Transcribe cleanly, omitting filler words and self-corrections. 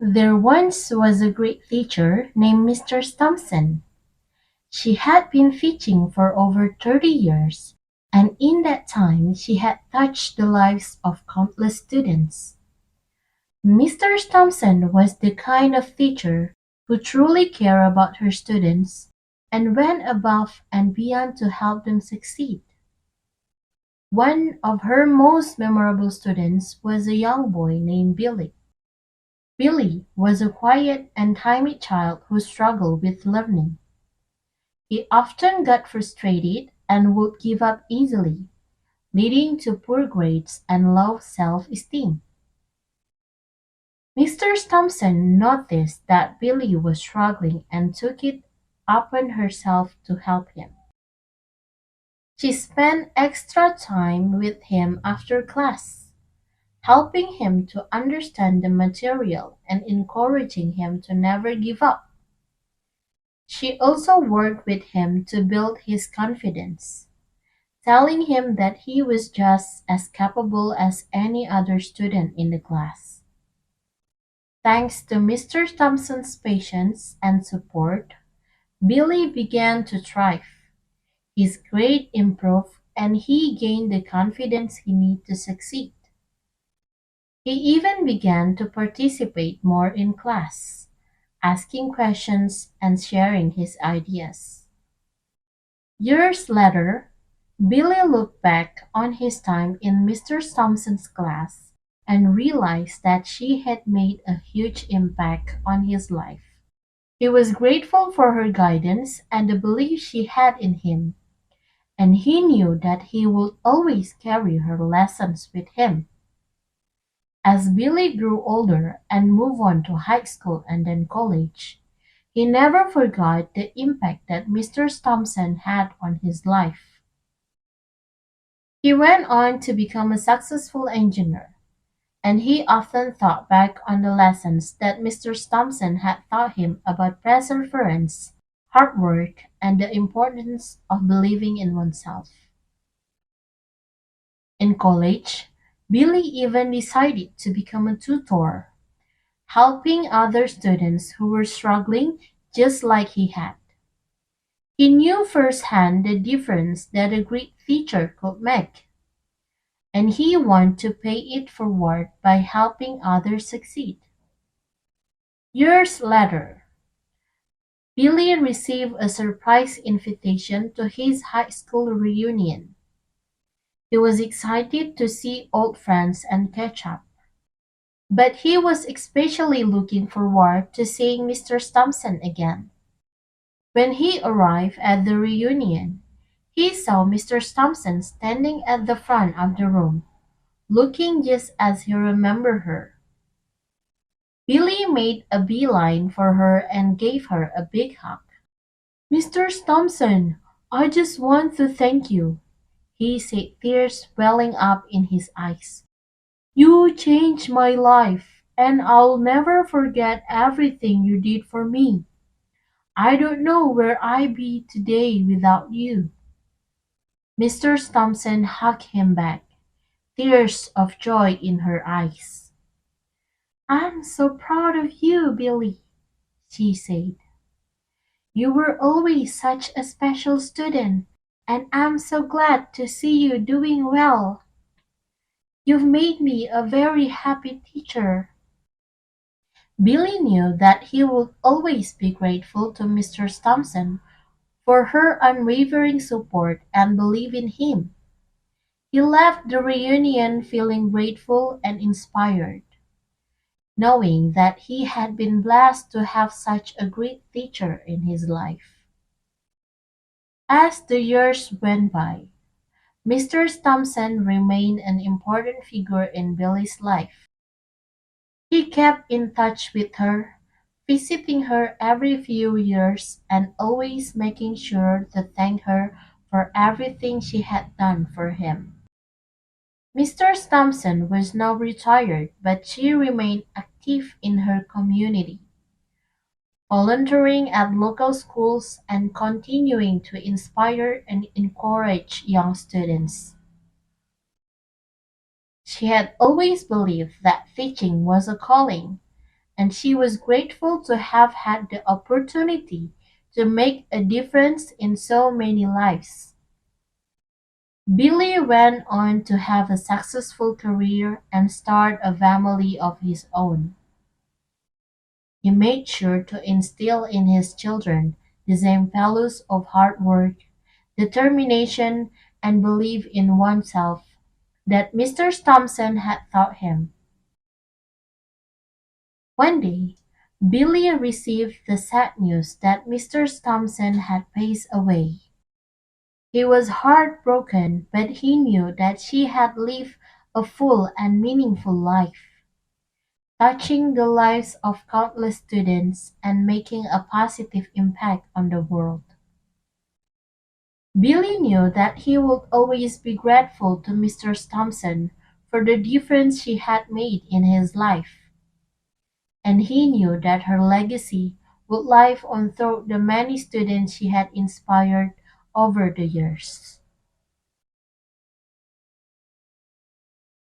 There once was a great teacher named Mr. Thompson. She had been teaching for over 30 years, and in that time she had touched the lives of countless students. Mr. Thompson was the kind of teacher who truly cared about her students and went above and beyond to help them succeed. One of her most memorable students was a young boy named Billy. Billy was a quiet and timid child who struggled with learning. He often got frustrated and would give up easily, leading to poor grades and low self-esteem. Mr. Thompson noticed that Billy was struggling and took it upon herself to help him. She spent extra time with him after class, helping him to understand the material and encouraging him to never give up. She also worked with him to build his confidence, telling him that he was just as capable as any other student in the class. Thanks to Mr. Thompson's patience and support, Billy began to thrive. His grade improved and he gained the confidence he needed to succeed. He even began to participate more in class, asking questions and sharing his ideas. Years later, Billy looked back on his time in Mr. Thompson's class and realized that she had made a huge impact on his life. He was grateful for her guidance and the belief she had in him, and he knew that he would always carry her lessons with him. As Billy grew older and moved on to high school and then college, he never forgot the impact that Mr. Thompson had on his life. He went on to become a successful engineer, and he often thought back on the lessons that Mr. Thompson had taught him about perseverance, hard work, and the importance of believing in oneself. In college, Billy even decided to become a tutor, helping other students who were struggling just like he had. He knew firsthand the difference that a great teacher could make, and he wanted to pay it forward by helping others succeed. Years later, Billy received a surprise invitation to his high school reunion. He was excited to see old friends and catch up, but he was especially looking forward to seeing Mr. Thompson again. When he arrived at the reunion, he saw Mr. Thompson standing at the front of the room, looking just as he remembered her. Billy made a beeline for her and gave her a big hug. Mr. Thompson, I just want to thank you, he said, tears welling up in his eyes. You changed my life, and I'll never forget everything you did for me. I don't know where I'd be today without you. Mr. Thompson hugged him back, tears of joy in her eyes. I'm so proud of you, Billy, she said. You were always such a special student, and I'm so glad to see you doing well. You've made me a very happy teacher. Billy knew that he would always be grateful to Mr. Thompson for her unwavering support and belief in him. He left the reunion feeling grateful and inspired, knowing that he had been blessed to have such a great teacher in his life. As the years went by, Mr. Thompson remained an important figure in Billy's life. He kept in touch with her, visiting her every few years and always making sure to thank her for everything she had done for him. Mr. Thompson was now retired, but she remained active in her community, volunteering at local schools and continuing to inspire and encourage young students. She had always believed that teaching was a calling, and she was grateful to have had the opportunity to make a difference in so many lives. Billy went on to have a successful career and start a family of his own. He made sure to instill in his children the same values of hard work, determination, and belief in oneself that Mr. Thompson had taught him. One day, Billy received the sad news that Mr. Thompson had passed away. He was heartbroken, but he knew that she had lived a full and meaningful life, touching the lives of countless students and making a positive impact on the world. Billy knew that he would always be grateful to Mr. Thompson for the difference she had made in his life, and he knew that her legacy would live on through the many students she had inspired over the years.